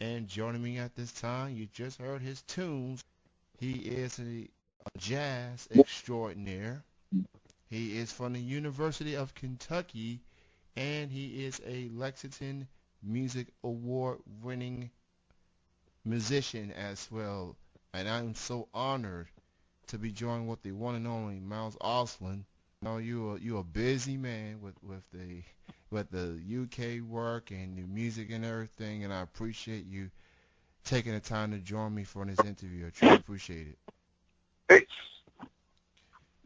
And joining me at this time, you just heard his tunes. He is a jazz extraordinaire. He is from the University of Kentucky, and he is a Lexington Music Award winning musician as well. And I'm so honored to be joined with the one and only Miles Osland. I know you a busy man with the UK work and the music and everything, and I appreciate you taking the time to join me for this interview. I truly appreciate it. Hey,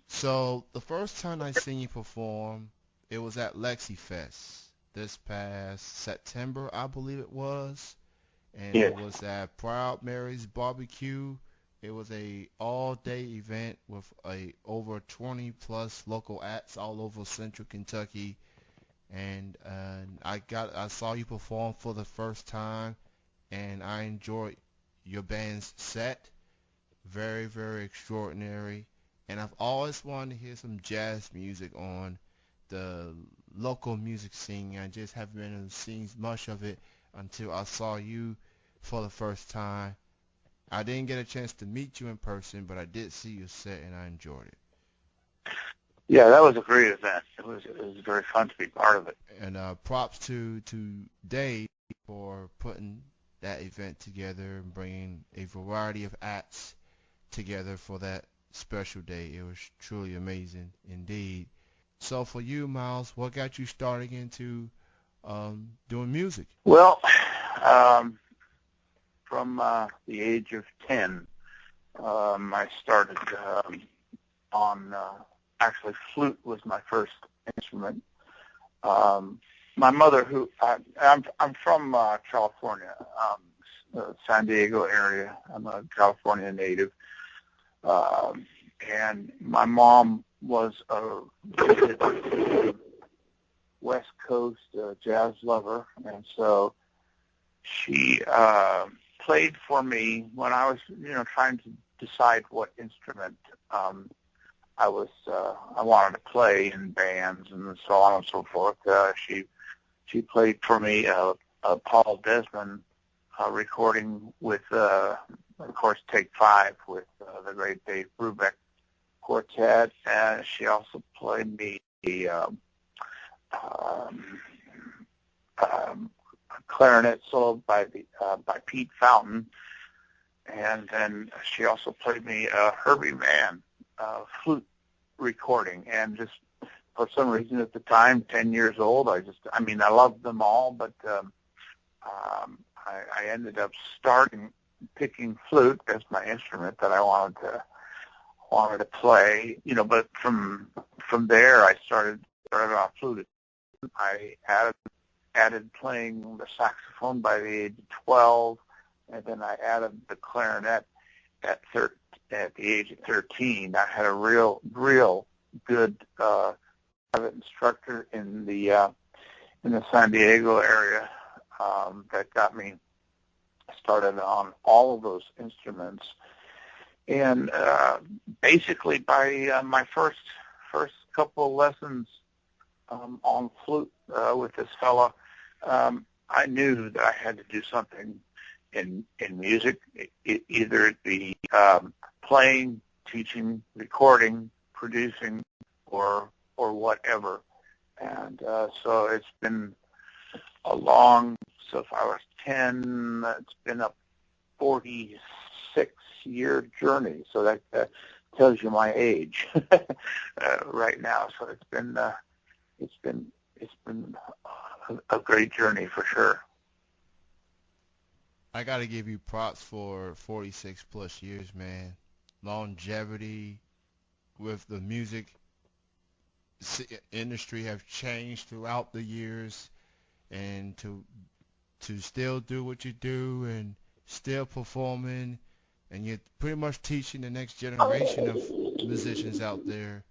So the first time I seen you perform, it was at LexiFest this past September, I believe it was, and it yes, was at Proud Mary's Barbecue. It was a all-day event with a over 20 plus local acts all over Central Kentucky, and I saw you perform for the first time, and I enjoyed your band's set. Very, very extraordinary. And I've always wanted to hear some jazz music on the local music scene. I just haven't been able to see much of it until I saw you for the first time. I didn't get a chance to meet you in person, but I did see your set and I enjoyed it. yeah, that was a great event. It was very fun to be part of it. And props to Dave for putting that event together and bringing a variety of acts together for that special day. It was truly amazing indeed. So for you, Miles, what got you starting into doing music? Well, um, from the age of 10, I started on actually flute was my first instrument. My mother, I'm from California, San Diego area. I'm a California native. And my mom was a West Coast jazz lover, and so she played for me when I was, trying to decide what instrument I wanted to play in bands and so on and so forth. She played for me a Paul Desmond recording with, of course, Take Five with the great Dave Brubeck Quartet, and she also played me the clarinet solo by Pete Fountain, and then she also played me a Herbie Mann flute recording. And just for some reason at the time, 10 years old, I loved them all, but I ended up picking flute as my instrument that I wanted to play, but from there I started off flute. I added playing the saxophone by the age of 12, and then I added the clarinet at the age of 13. I had a real good private instructor in the San Diego area that got me started on all of those instruments. And basically, by my first couple of lessons on flute with this fella, I knew that I had to do something in music, either it be playing, teaching, recording, producing, or whatever. And so it's been a long. So if I was 10, it's been a 46-year journey. So that tells you my age right now. So it's been a great journey for sure. I gotta give you props for 46 plus years, man. Longevity with the music industry have changed throughout the years, and to still do what you do and still performing, and you're pretty much teaching the next generation of musicians out there.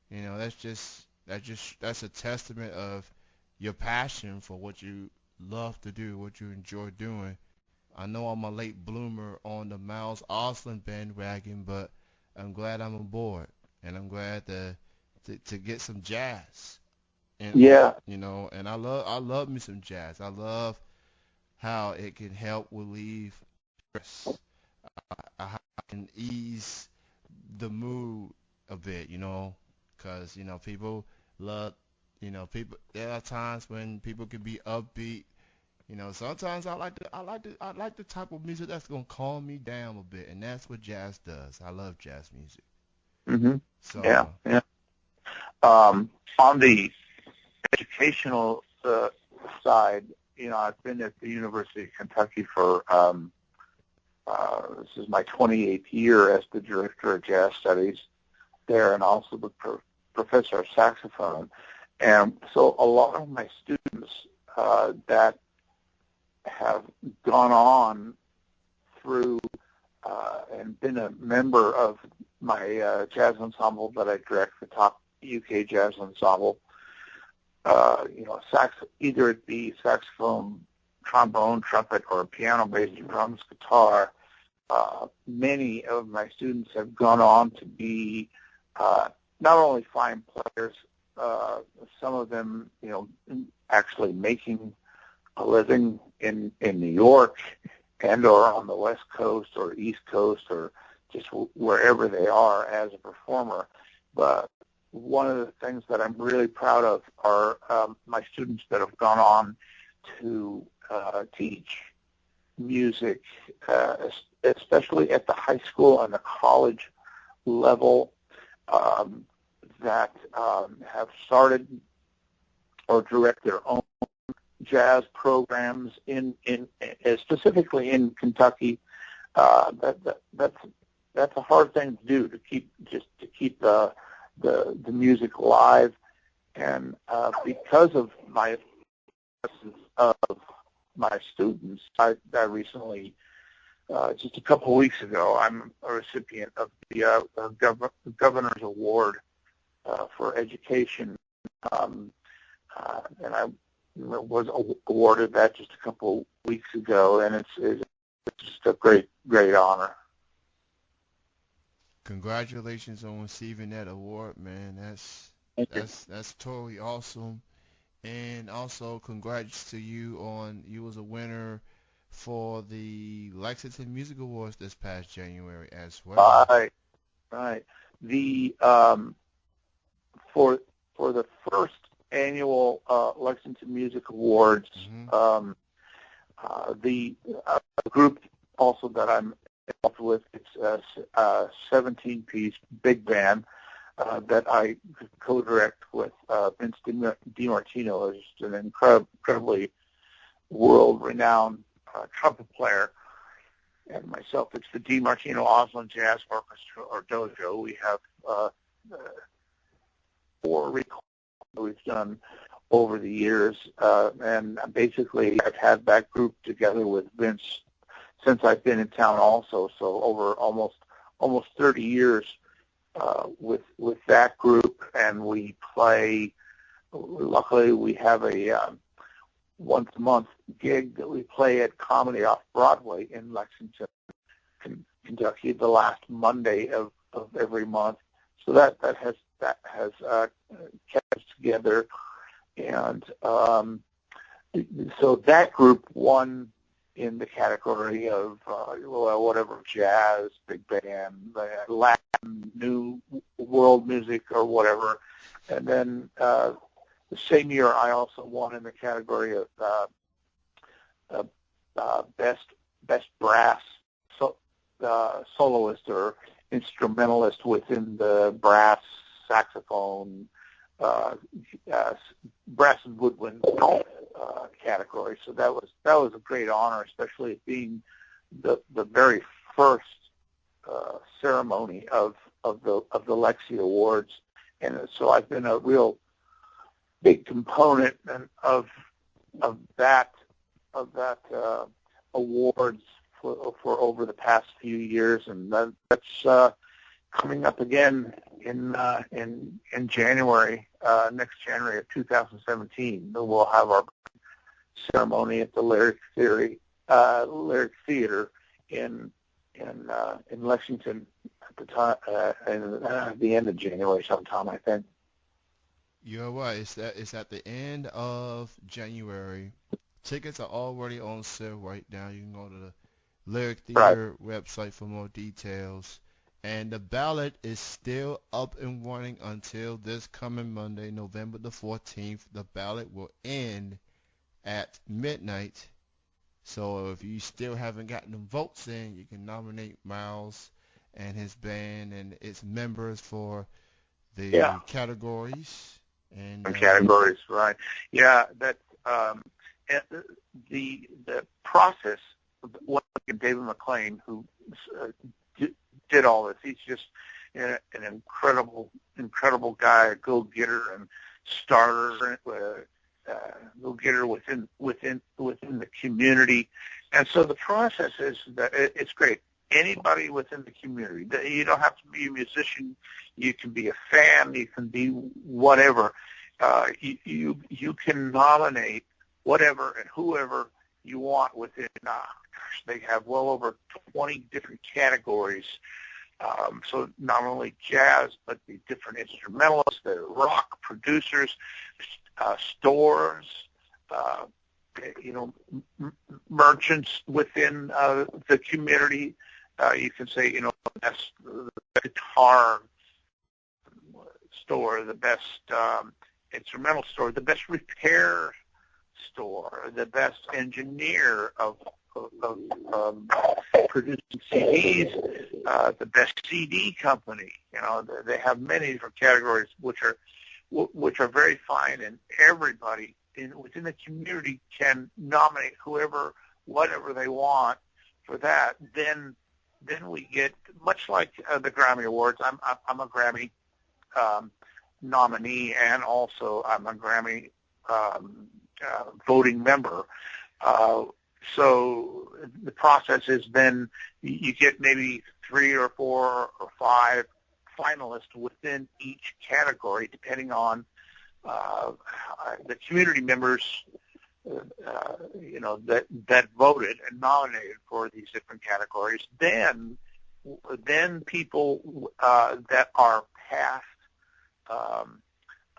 That's a testament of your passion for what you love to do, what you enjoy doing. I know I'm a late bloomer on the Miles Osland bandwagon, but I'm glad I'm aboard, and I'm glad to get some jazz. And Yeah, and I love me some jazz. I love how it can help relieve stress, how it can ease the mood a bit, because people love, people. There are times when people can be upbeat. Sometimes I like the type of music that's gonna calm me down a bit, and that's what jazz does. I love jazz music. Hmm. Yeah, So, yeah. On the educational side, I've been at the University of Kentucky for this is my 28th year as the director of jazz studies there, and also the professor of saxophone. And so a lot of my students that have gone on through and been a member of my jazz ensemble that I direct, the top UK jazz ensemble. Either it be saxophone, trombone, trumpet, or piano, bass, drums, guitar. Many of my students have gone on to be not only fine players, some of them, actually making a living in New York and or on the West Coast or East Coast or just wherever they are as a performer. But one of the things that I'm really proud of are my students that have gone on to teach music, especially at the high school and the college level, that have started or direct their own jazz programs specifically in Kentucky. That's a hard thing to do, to keep the music alive. And because of my of my students, I recently, just a couple of weeks ago, I'm a recipient of the Governor's Award for Education, and I was awarded that just a couple of weeks ago, and it's just a great honor. congratulations on receiving that award, man. That's Thank you. that's that's totally awesome. And also, congrats to you on you was a winner for the Lexington Music Awards this past January as well. Right, right. The for the first annual Lexington Music Awards, Hmm. the group also that I'm involved with, it's a 17-piece big band that I co-direct with Vince DiMartino, who's an incredibly world-renowned trumpet player, and myself. It's the DiMartino Osland Jazz Orchestra, or Dojo. We have 4 recordings that we've done over the years, and basically I've had that group together with Vince since I've been in town also, so over almost 30 years with that group, and we play. Luckily, we have a once a month gig that we play at Comedy Off Broadway in Lexington, Kentucky, the last Monday of every month. So that has kept us together, and so that group won in the category of whatever, jazz, big band, Latin, new world music, or whatever. And then the same year, I also won in the category of best brass soloist or instrumentalist within the brass, saxophone, brass and woodwind category. So that was a great honor, especially it being the very first ceremony of the Lexi Awards, and so I've been a real big component of that awards for over the past few years, and that's coming up again in January, next January of 2017. We'll have our ceremony at the Lyric Theater in Lexington at the time, at the end of January sometime, I think. You're right. It's at the end of January Tickets are already on sale right now. You can go to the Lyric Right. Theater website for more details. And the ballot is still up and running until this coming Monday, November the 14th. The ballot will end at midnight. So if you still haven't gotten the votes in, you can nominate Miles and his band and its members for Yeah. the categories. And And categories, right? Yeah. That and the process. What David McLean, who did all this, he's just an incredible guy, a go-getter and starter, go-getter within the community. And so the process is that it's great. Anybody within the community, you don't have to be a musician. You can be a fan. You can be whatever. You can nominate whatever and whoever you want within. They have well over 20 different categories. So not only jazz, but the different instrumentalists, the rock producers, stores, merchants within the community. You can say, the best guitar store, the best instrumental store, the best repair store, the best engineer of producing CDs, the best CD company. They have many different categories, which are very fine, and everybody within the community can nominate whatever they want for that. Then we get, much like the Grammy Awards. I'm a Grammy nominee, and also I'm a Grammy voting member. So the process is then you get maybe 3 or 4 or 5 finalists within each category, depending on the community members, that voted and nominated for these different categories. Then people that are past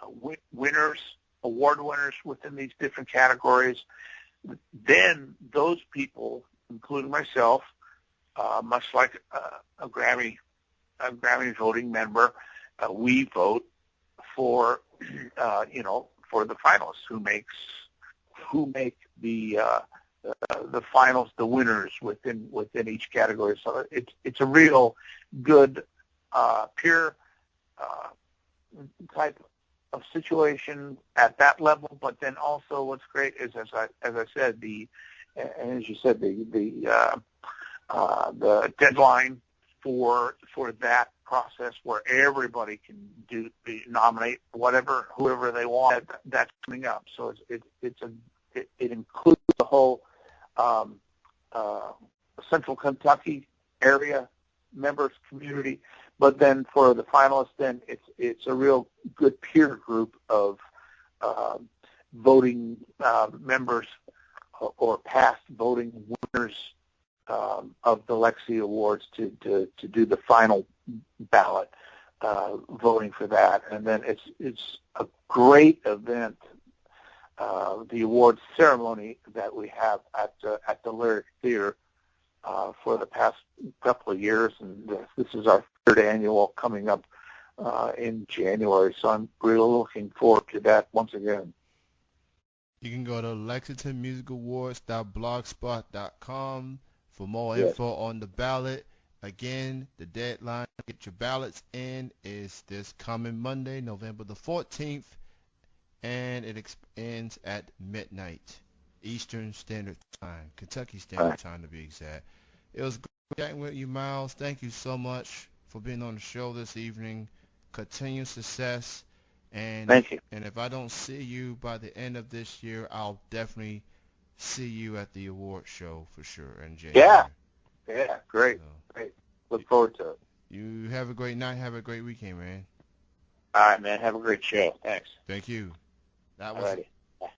award winners within these different categories, then those people, including myself, much like a Grammy voting member, we vote for for the finalists who make the finals, the winners within each category. So it's a real good peer type of situation at that level. But then also what's great is, as I said, as you said, the deadline for that process, where everybody can nominate whoever they want, that's coming up. So it includes the whole Central Kentucky area members community. But then for the finalists, then it's a real good peer group of voting members or past voting winners of the Lexi Awards to do the final ballot voting for that. And then it's a great event, the awards ceremony that we have at the Lyric Theater for the past couple of years, and this is our 3rd annual coming up in January. So I'm really looking forward to that once again. you can go to LexingtonMusicAwards.blogspot.com for more Yes. info on the ballot. Again, the deadline to get your ballots in is this coming Monday, November the 14th, and it ends at midnight Eastern Standard Time, Kentucky Standard Time to be exact. It was great chatting with you, Miles. Thank you so much for being on the show this evening. Continued success. And Thank you. And if I don't see you by the end of this year, I'll definitely see you at the award show for sure in January. Yeah, great. So, Great. Look forward to it. you have a great night. Have a great weekend, man. All right, man. Have a great show. Thanks. Thank you. That was Alrighty.